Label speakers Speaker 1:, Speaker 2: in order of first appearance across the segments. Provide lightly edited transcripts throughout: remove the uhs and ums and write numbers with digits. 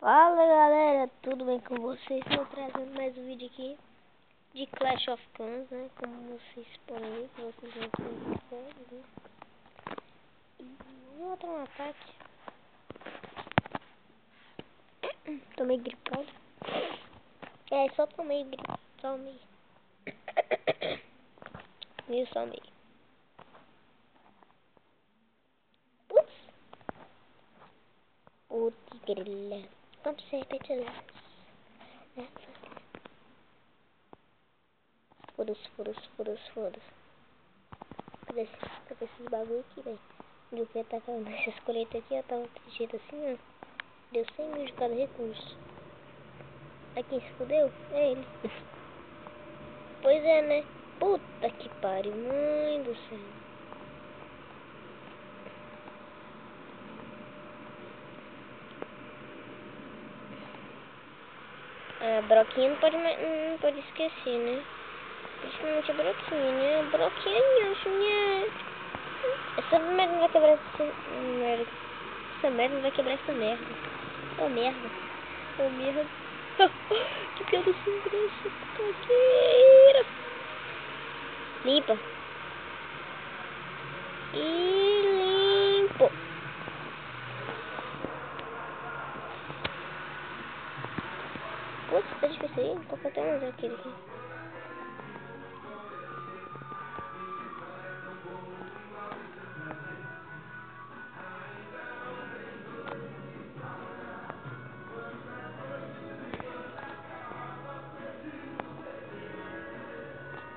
Speaker 1: Fala galera, tudo bem com vocês? Estou trazendo mais um vídeo aqui de Clash of Clans, né? Como vocês podem ver, que vocês não conseguem ver. Vou botar um ataque. Tomei gripado. Só tomei gripado. Só meio. Só meio. Putz! Putz, grila. Quanto você repete as Foda-se. Cadê esses bagulho aqui, velho? Eu queria atacar essas coletas aqui, ó. Tava desse jeito assim, ó. Deu 100 mil de cada recurso. Aí quem se fudeu? É ele. Pois é, né? Puta que pariu, mãe do céu. A broquinha não pode esquecer, né? Principalmente a broquinha, né? A broquinha, né? Essa merda não vai quebrar essa merda não vai quebrar essa merda. Ô merda. Que piada sem graça, cagueira. Limpa. E limpo. Putz, tá difícil aí. Tô faltando usar aquele aqui.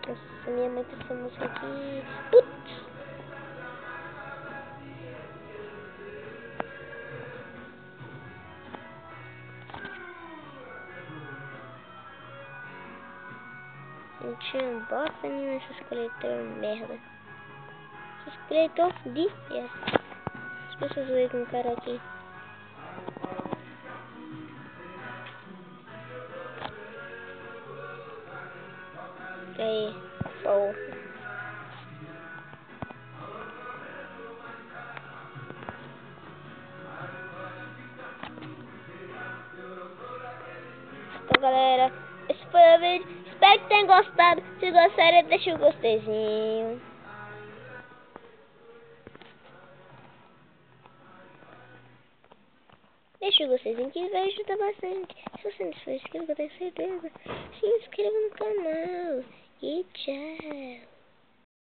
Speaker 1: Nossa, minha mãe tá essa música aqui. Putz! Não tinha bosta nenhuma nessas coletoras merda. Esses coletores de merda. As pessoas veem com o cara aqui. Aí, pô. Então galera, esse foi o vídeo. Espero que tenham gostado. Se gostaram, deixa o gosteizinho. Deixa o gosteizinho que vai ajudar bastante. Se você não for inscrito, eu tenho certeza, se inscreva no canal. E tchau.